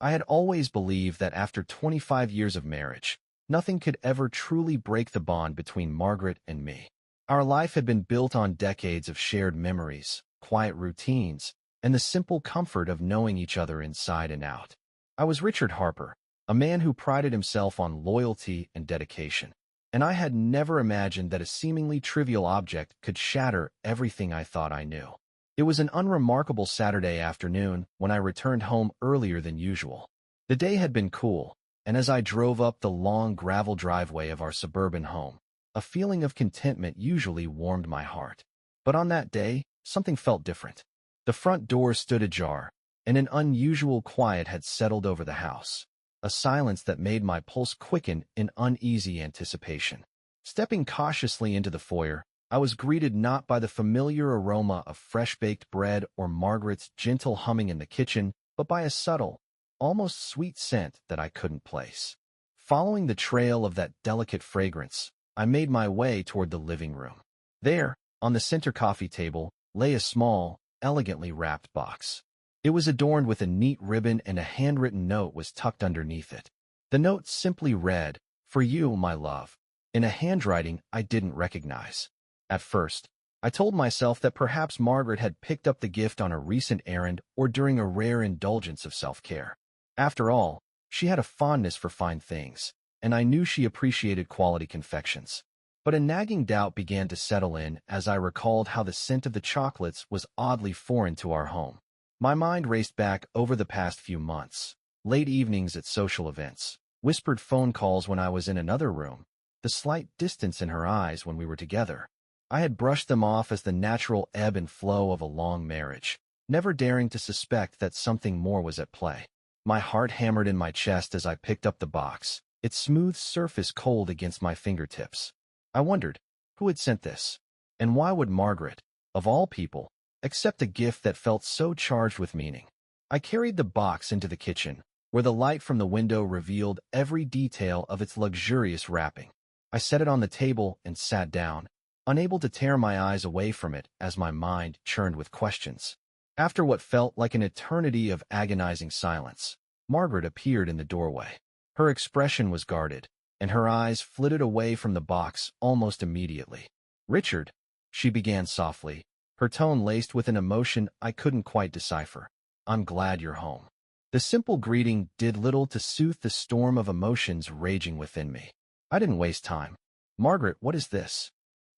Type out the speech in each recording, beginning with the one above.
I had always believed that after 25 years of marriage, nothing could ever truly break the bond between Margaret and me. Our life had been built on decades of shared memories, quiet routines, and the simple comfort of knowing each other inside and out. I was Richard Harper, a man who prided himself on loyalty and dedication, and I had never imagined that a seemingly trivial object could shatter everything I thought I knew. It was an unremarkable Saturday afternoon when I returned home earlier than usual. The day had been cool, and as I drove up the long gravel driveway of our suburban home, a feeling of contentment usually warmed my heart. But on that day, something felt different. The front door stood ajar, and an unusual quiet had settled over the house, a silence that made my pulse quicken in uneasy anticipation. Stepping cautiously into the foyer, I was greeted not by the familiar aroma of fresh-baked bread or Margaret's gentle humming in the kitchen, but by a subtle, almost sweet scent that I couldn't place. Following the trail of that delicate fragrance, I made my way toward the living room. There, on the center coffee table, lay a small, elegantly wrapped box. It was adorned with a neat ribbon, and a handwritten note was tucked underneath it. The note simply read, "For you, my love," in a handwriting I didn't recognize. At first, I told myself that perhaps Margaret had picked up the gift on a recent errand or during a rare indulgence of self-care. After all, she had a fondness for fine things, and I knew she appreciated quality confections. But a nagging doubt began to settle in as I recalled how the scent of the chocolates was oddly foreign to our home. My mind raced back over the past few months, late evenings at social events, whispered phone calls when I was in another room, the slight distance in her eyes when we were together. I had brushed them off as the natural ebb and flow of a long marriage, never daring to suspect that something more was at play. My heart hammered in my chest as I picked up the box, its smooth surface cold against my fingertips. I wondered, who had sent this? And why would Margaret, of all people, accept a gift that felt so charged with meaning? I carried the box into the kitchen, where the light from the window revealed every detail of its luxurious wrapping. I set it on the table and sat down, unable to tear my eyes away from it as my mind churned with questions. After what felt like an eternity of agonizing silence, Margaret appeared in the doorway. Her expression was guarded, and her eyes flitted away from the box almost immediately. "Richard," she began softly, her tone laced with an emotion I couldn't quite decipher. "I'm glad you're home." The simple greeting did little to soothe the storm of emotions raging within me. I didn't waste time. "Margaret, what is this?"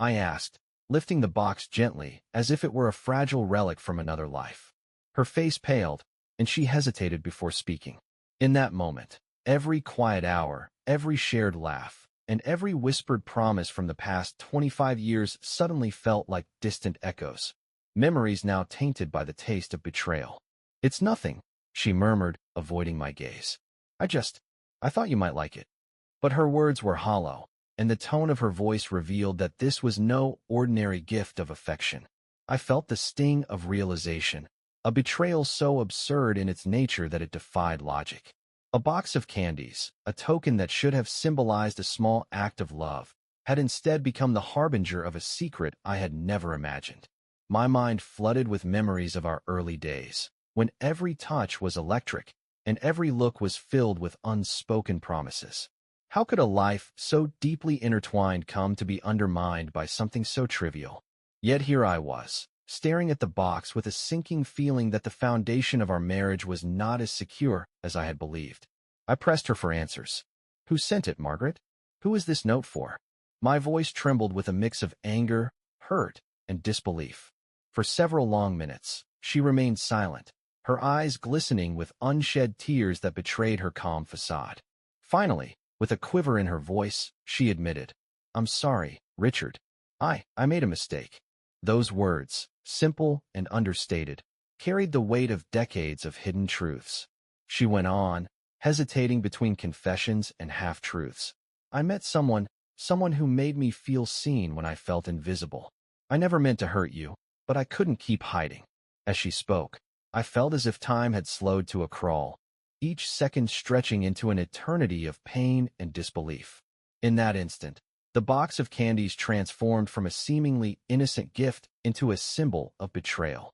I asked, lifting the box gently as if it were a fragile relic from another life. Her face paled, and she hesitated before speaking. In that moment, every quiet hour, every shared laugh, and every whispered promise from the past 25 years suddenly felt like distant echoes, memories now tainted by the taste of betrayal. "It's nothing," she murmured, avoiding my gaze. I thought you might like it." But her words were hollow, and the tone of her voice revealed that this was no ordinary gift of affection. I felt the sting of realization, a betrayal so absurd in its nature that it defied logic. A box of candies, a token that should have symbolized a small act of love, had instead become the harbinger of a secret I had never imagined. My mind flooded with memories of our early days, when every touch was electric, and every look was filled with unspoken promises. How could a life so deeply intertwined come to be undermined by something so trivial? Yet here I was, staring at the box with a sinking feeling that the foundation of our marriage was not as secure as I had believed. I pressed her for answers. "Who sent it, Margaret? Who is this note for?" My voice trembled with a mix of anger, hurt, and disbelief. For several long minutes, she remained silent, her eyes glistening with unshed tears that betrayed her calm facade. Finally, with a quiver in her voice, she admitted, "I'm sorry, Richard. I made a mistake." Those words, simple and understated, carried the weight of decades of hidden truths. She went on, hesitating between confessions and half-truths. "I met someone who made me feel seen when I felt invisible. I never meant to hurt you, but I couldn't keep hiding." As she spoke, I felt as if time had slowed to a crawl, each second stretching into an eternity of pain and disbelief. In that instant, the box of candies transformed from a seemingly innocent gift into a symbol of betrayal.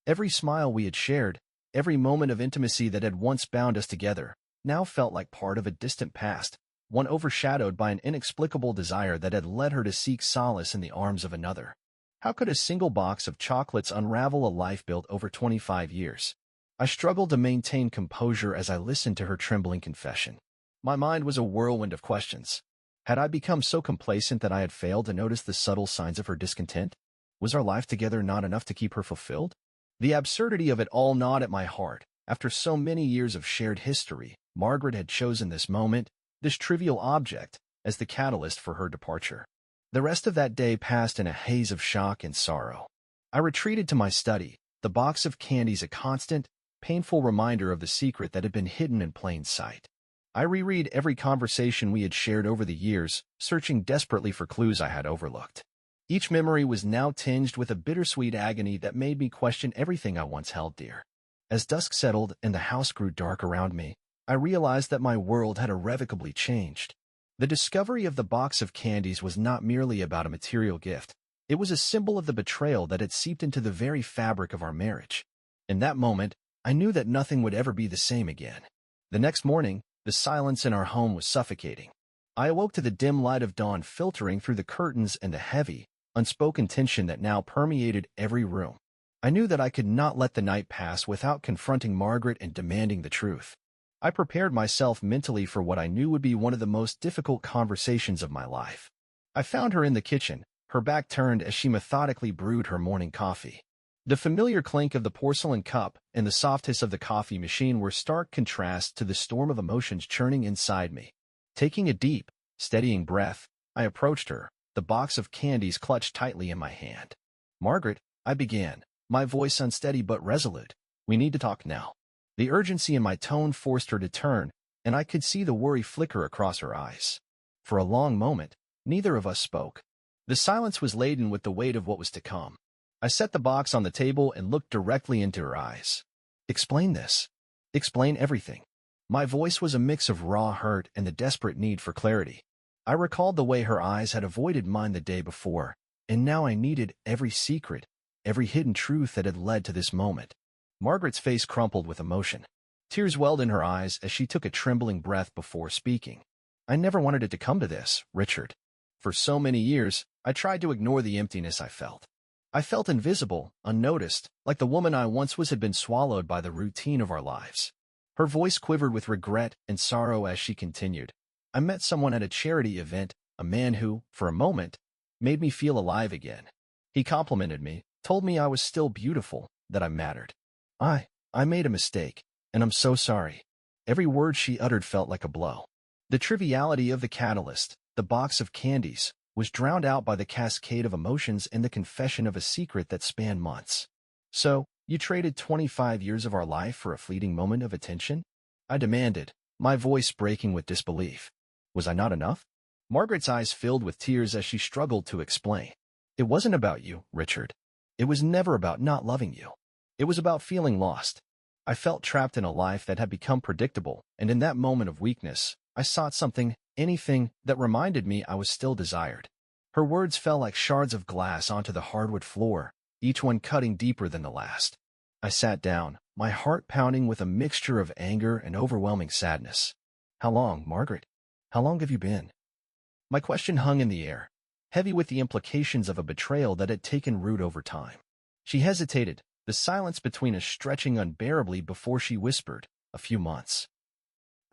Every smile we had shared, Every moment of intimacy that had once bound us together now felt like part of a distant past, one overshadowed by an inexplicable desire that had led her to seek solace in the arms of another. How could a single box of chocolates unravel a life built over 25 years? I struggled to maintain composure as I listened to her trembling confession. My mind was a whirlwind of questions. Had I become so complacent that I had failed to notice the subtle signs of her discontent? Was our life together not enough to keep her fulfilled? The absurdity of it all gnawed at my heart. After so many years of shared history, Margaret had chosen this moment, this trivial object, as the catalyst for her departure. The rest of that day passed in a haze of shock and sorrow. I retreated to my study, the box of candies a constant, painful reminder of the secret that had been hidden in plain sight. I reread every conversation we had shared over the years, searching desperately for clues I had overlooked. Each memory was now tinged with a bittersweet agony that made me question everything I once held dear. As dusk settled and the house grew dark around me, I realized that my world had irrevocably changed. The discovery of the box of candies was not merely about a material gift. It was a symbol of the betrayal that had seeped into the very fabric of our marriage. In that moment, I knew that nothing would ever be the same again. The next morning, the silence in our home was suffocating. I awoke to the dim light of dawn filtering through the curtains and the heavy, unspoken tension that now permeated every room. I knew that I could not let the night pass without confronting Margaret and demanding the truth. I prepared myself mentally for what I knew would be one of the most difficult conversations of my life. I found her in the kitchen, her back turned as she methodically brewed her morning coffee. The familiar clink of the porcelain cup and the soft hiss of the coffee machine were stark contrasts to the storm of emotions churning inside me. Taking a deep, steadying breath, I approached her, the box of candies clutched tightly in my hand. "Margaret," I began, my voice unsteady but resolute, "we need to talk now." The urgency in my tone forced her to turn, and I could see the worry flicker across her eyes. For a long moment, neither of us spoke. The silence was laden with the weight of what was to come. I set the box on the table and looked directly into her eyes. "Explain this. Explain everything." My voice was a mix of raw hurt and the desperate need for clarity. I recalled the way her eyes had avoided mine the day before, and now I needed every secret, every hidden truth that had led to this moment. Margaret's face crumpled with emotion. Tears welled in her eyes as she took a trembling breath before speaking. "I never wanted it to come to this, Richard. For so many years, I tried to ignore the emptiness I felt. I felt invisible, unnoticed, like the woman I once was had been swallowed by the routine of our lives." Her voice quivered with regret and sorrow as she continued. "I met someone at a charity event, a man who, for a moment, made me feel alive again. He complimented me, told me I was still beautiful, that I mattered. I made a mistake, and I'm so sorry." Every word she uttered felt like a blow. The triviality of the catalyst, the box of candies, was drowned out by the cascade of emotions and the confession of a secret that spanned months. "So, you traded 25 years of our life for a fleeting moment of attention?" I demanded, my voice breaking with disbelief. Was I not enough? Margaret's eyes filled with tears as she struggled to explain. "It wasn't about you, Richard. It was never about not loving you. It was about feeling lost. I felt trapped in a life that had become predictable, and in that moment of weakness, I sought something, anything, that reminded me I was still desired." Her words fell like shards of glass onto the hardwood floor, each one cutting deeper than the last. I sat down, my heart pounding with a mixture of anger and overwhelming sadness. "How long, Margaret? How long have you been?" My question hung in the air, heavy with the implications of a betrayal that had taken root over time. She hesitated, the silence between us stretching unbearably before she whispered, "A few months."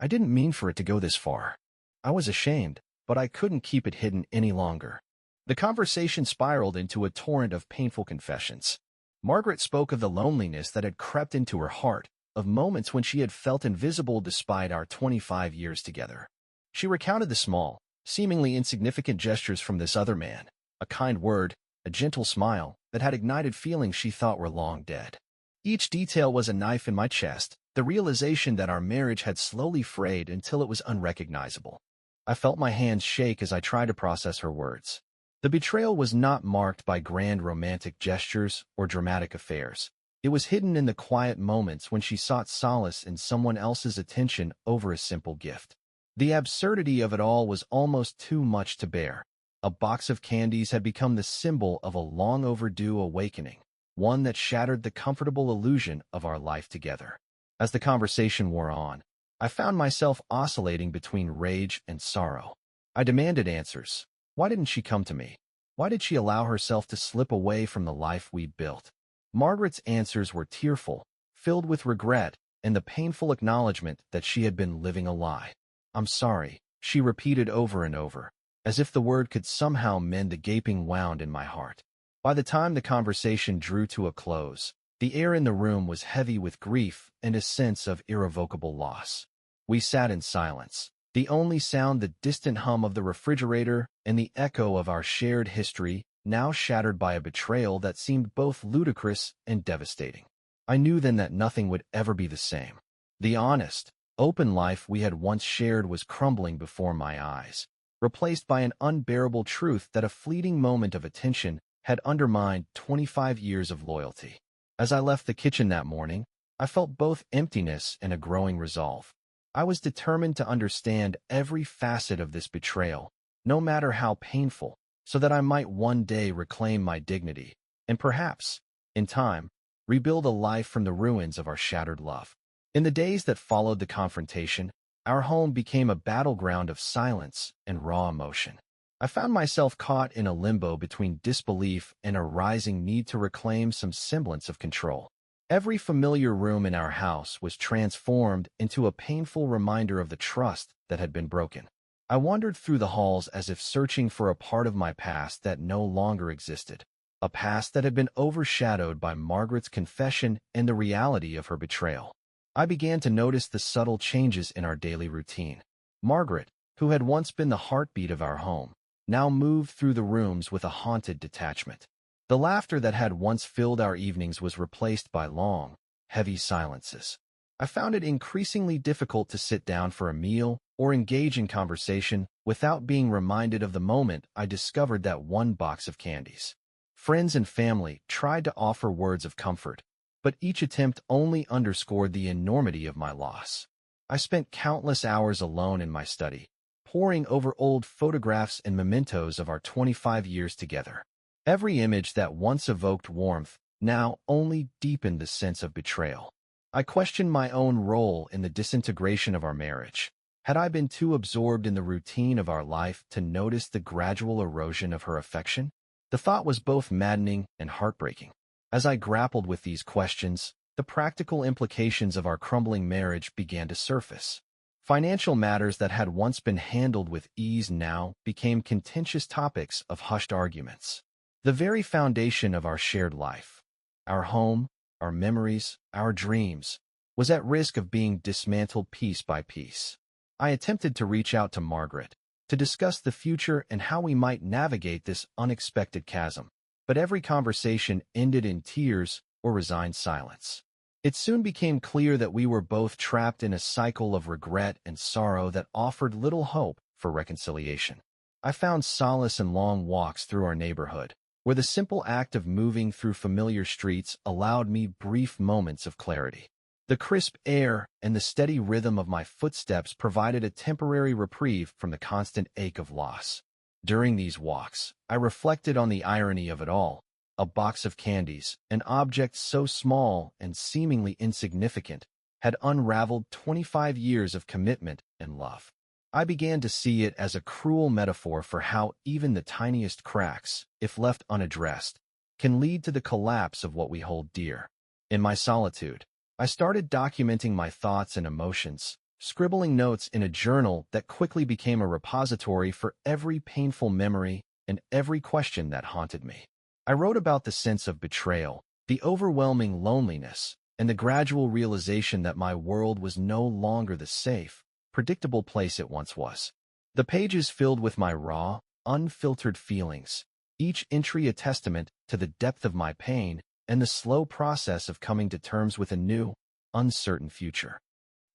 I didn't mean for it to go this far. I was ashamed, but I couldn't keep it hidden any longer. The conversation spiraled into a torrent of painful confessions. Margaret spoke of the loneliness that had crept into her heart, of moments when she had felt invisible despite our 25 years together. She recounted the small, seemingly insignificant gestures from this other man, a kind word, a gentle smile, that had ignited feelings she thought were long dead. Each detail was a knife in my chest, the realization that our marriage had slowly frayed until it was unrecognizable. I felt my hands shake as I tried to process her words. The betrayal was not marked by grand romantic gestures or dramatic affairs. It was hidden in the quiet moments when she sought solace in someone else's attention over a simple gift. The absurdity of it all was almost too much to bear. A box of candies had become the symbol of a long overdue awakening, one that shattered the comfortable illusion of our life together. As the conversation wore on, I found myself oscillating between rage and sorrow. I demanded answers. Why didn't she come to me? Why did she allow herself to slip away from the life we'd built? Margaret's answers were tearful, filled with regret and the painful acknowledgement that she had been living a lie. "I'm sorry," she repeated over and over, as if the word could somehow mend the gaping wound in my heart. By the time the conversation drew to a close, the air in the room was heavy with grief and a sense of irrevocable loss. We sat in silence, the only sound the distant hum of the refrigerator and the echo of our shared history, now shattered by a betrayal that seemed both ludicrous and devastating. I knew then that nothing would ever be the same. The honest, open life we had once shared was crumbling before my eyes, replaced by an unbearable truth that a fleeting moment of attention had undermined 25 years of loyalty. As I left the kitchen that morning, I felt both emptiness and a growing resolve. I was determined to understand every facet of this betrayal, no matter how painful, so that I might one day reclaim my dignity, and perhaps, in time, rebuild a life from the ruins of our shattered love. In the days that followed the confrontation, our home became a battleground of silence and raw emotion. I found myself caught in a limbo between disbelief and a rising need to reclaim some semblance of control. Every familiar room in our house was transformed into a painful reminder of the trust that had been broken. I wandered through the halls as if searching for a part of my past that no longer existed, a past that had been overshadowed by Margaret's confession and the reality of her betrayal. I began to notice the subtle changes in our daily routine. Margaret, who had once been the heartbeat of our home, now moved through the rooms with a haunted detachment. The laughter that had once filled our evenings was replaced by long, heavy silences. I found it increasingly difficult to sit down for a meal or engage in conversation without being reminded of the moment I discovered that one box of candies. Friends and family tried to offer words of comfort, but each attempt only underscored the enormity of my loss. I spent countless hours alone in my study, poring over old photographs and mementos of our 25 years together. Every image that once evoked warmth now only deepened the sense of betrayal. I questioned my own role in the disintegration of our marriage. Had I been too absorbed in the routine of our life to notice the gradual erosion of her affection? The thought was both maddening and heartbreaking. As I grappled with these questions, the practical implications of our crumbling marriage began to surface. Financial matters that had once been handled with ease now became contentious topics of hushed arguments. The very foundation of our shared life, our home, our memories, our dreams, was at risk of being dismantled piece by piece. I attempted to reach out to Margaret, to discuss the future and how we might navigate this unexpected chasm, but every conversation ended in tears or resigned silence. It soon became clear that we were both trapped in a cycle of regret and sorrow that offered little hope for reconciliation. I found solace in long walks through our neighborhood, where the simple act of moving through familiar streets allowed me brief moments of clarity. The crisp air and the steady rhythm of my footsteps provided a temporary reprieve from the constant ache of loss. During these walks, I reflected on the irony of it all. A box of candies, an object so small and seemingly insignificant, had unraveled 25 years of commitment and love. I began to see it as a cruel metaphor for how even the tiniest cracks, if left unaddressed, can lead to the collapse of what we hold dear. In my solitude, I started documenting my thoughts and emotions, scribbling notes in a journal that quickly became a repository for every painful memory and every question that haunted me. I wrote about the sense of betrayal, the overwhelming loneliness, and the gradual realization that my world was no longer the safe, predictable place it once was. The pages filled with my raw, unfiltered feelings, each entry a testament to the depth of my pain and the slow process of coming to terms with a new, uncertain future.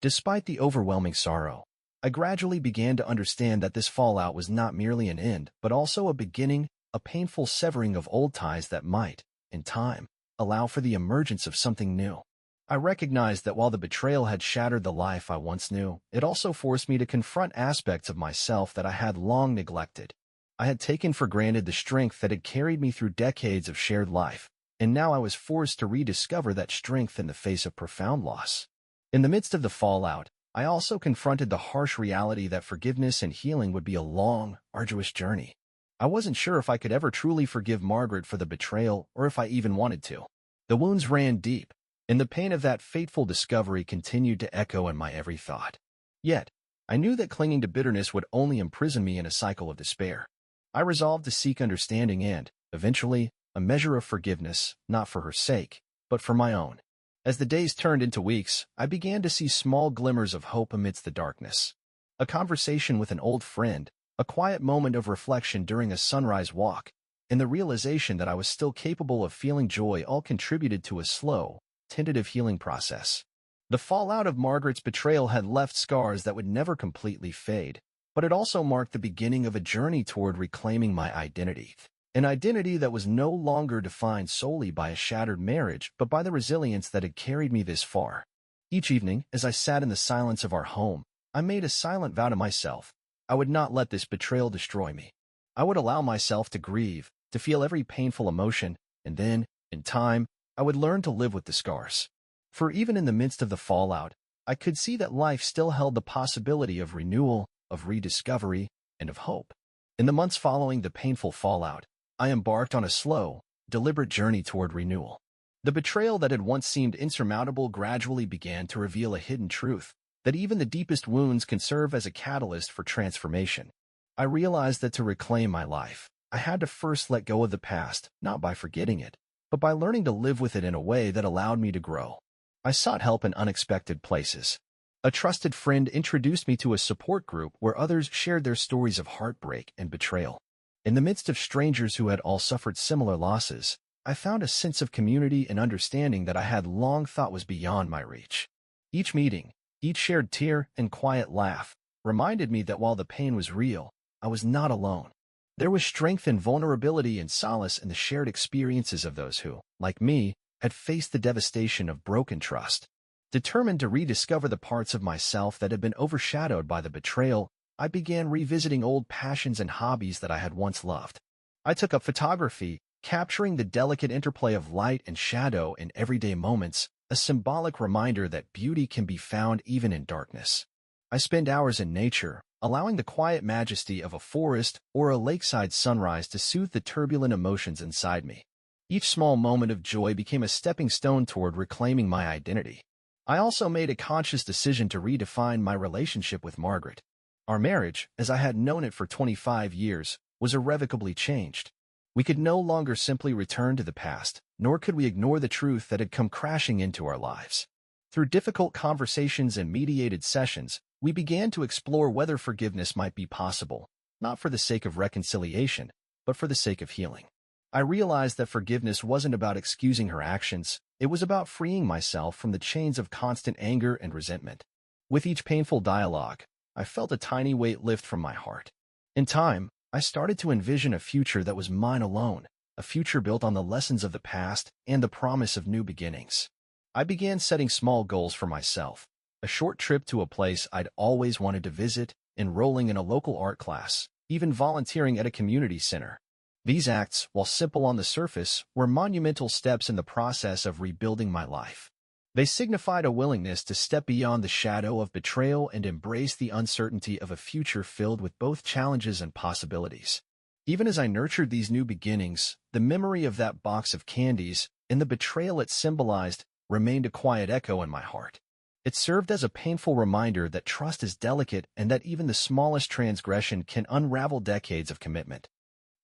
Despite the overwhelming sorrow, I gradually began to understand that this fallout was not merely an end, but also a beginning, a painful severing of old ties that might, in time, allow for the emergence of something new. I recognized that while the betrayal had shattered the life I once knew, it also forced me to confront aspects of myself that I had long neglected. I had taken for granted the strength that had carried me through decades of shared life, and now I was forced to rediscover that strength in the face of profound loss. In the midst of the fallout, I also confronted the harsh reality that forgiveness and healing would be a long, arduous journey. I wasn't sure if I could ever truly forgive Margaret for the betrayal or if I even wanted to. The wounds ran deep, and the pain of that fateful discovery continued to echo in my every thought. Yet, I knew that clinging to bitterness would only imprison me in a cycle of despair. I resolved to seek understanding and, eventually, a measure of forgiveness, not for her sake, but for my own. As the days turned into weeks, I began to see small glimmers of hope amidst the darkness. A conversation with an old friend, a quiet moment of reflection during a sunrise walk, and the realization that I was still capable of feeling joy all contributed to a slow, tentative healing process. The fallout of Margaret's betrayal had left scars that would never completely fade, but it also marked the beginning of a journey toward reclaiming my identity. An identity that was no longer defined solely by a shattered marriage, but by the resilience that had carried me this far. Each evening, as I sat in the silence of our home, I made a silent vow to myself. I would not let this betrayal destroy me. I would allow myself to grieve, to feel every painful emotion, and then, in time, I would learn to live with the scars. For even in the midst of the fallout, I could see that life still held the possibility of renewal, of rediscovery, and of hope. In the months following the painful fallout, I embarked on a slow, deliberate journey toward renewal. The betrayal that had once seemed insurmountable gradually began to reveal a hidden truth, that even the deepest wounds can serve as a catalyst for transformation. I realized that to reclaim my life, I had to first let go of the past, not by forgetting it, but by learning to live with it in a way that allowed me to grow. I sought help in unexpected places. A trusted friend introduced me to a support group where others shared their stories of heartbreak and betrayal. In the midst of strangers who had all suffered similar losses, I found a sense of community and understanding that I had long thought was beyond my reach. Each meeting, each shared tear and quiet laugh, reminded me that while the pain was real, I was not alone. There was strength and vulnerability and solace in the shared experiences of those who, like me, had faced the devastation of broken trust. Determined to rediscover the parts of myself that had been overshadowed by the betrayal, I began revisiting old passions and hobbies that I had once loved. I took up photography, capturing the delicate interplay of light and shadow in everyday moments, a symbolic reminder that beauty can be found even in darkness. I spent hours in nature, allowing the quiet majesty of a forest or a lakeside sunrise to soothe the turbulent emotions inside me. Each small moment of joy became a stepping stone toward reclaiming my identity. I also made a conscious decision to redefine my relationship with Margaret. Our marriage, as I had known it for 25 years, was irrevocably changed. We could no longer simply return to the past, nor could we ignore the truth that had come crashing into our lives. Through difficult conversations and mediated sessions, we began to explore whether forgiveness might be possible, not for the sake of reconciliation, but for the sake of healing. I realized that forgiveness wasn't about excusing her actions, it was about freeing myself from the chains of constant anger and resentment. With each painful dialogue, I felt a tiny weight lift from my heart. In time, I started to envision a future that was mine alone, a future built on the lessons of the past and the promise of new beginnings. I began setting small goals for myself, a short trip to a place I'd always wanted to visit, enrolling in a local art class, even volunteering at a community center. These acts, while simple on the surface, were monumental steps in the process of rebuilding my life. They signified a willingness to step beyond the shadow of betrayal and embrace the uncertainty of a future filled with both challenges and possibilities. Even as I nurtured these new beginnings, the memory of that box of candies and the betrayal it symbolized remained a quiet echo in my heart. It served as a painful reminder that trust is delicate and that even the smallest transgression can unravel decades of commitment.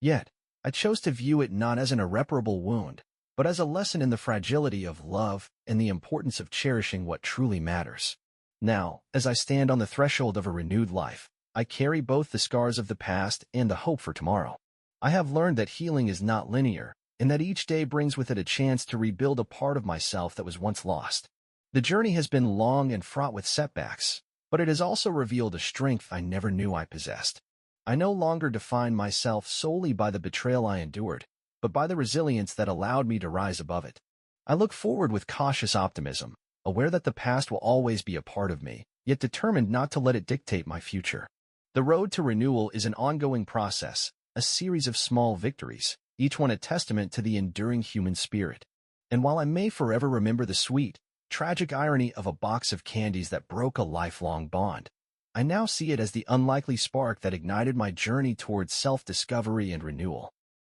Yet, I chose to view it not as an irreparable wound, but as a lesson in the fragility of love and the importance of cherishing what truly matters. Now, as I stand on the threshold of a renewed life, I carry both the scars of the past and the hope for tomorrow. I have learned that healing is not linear, and that each day brings with it a chance to rebuild a part of myself that was once lost. The journey has been long and fraught with setbacks, but it has also revealed a strength I never knew I possessed. I no longer define myself solely by the betrayal I endured, but by the resilience that allowed me to rise above it. I look forward with cautious optimism, aware that the past will always be a part of me, yet determined not to let it dictate my future. The road to renewal is an ongoing process, a series of small victories, each one a testament to the enduring human spirit. And while I may forever remember the sweet, tragic irony of a box of candies that broke a lifelong bond. I now see it as the unlikely spark that ignited my journey towards self-discovery and renewal.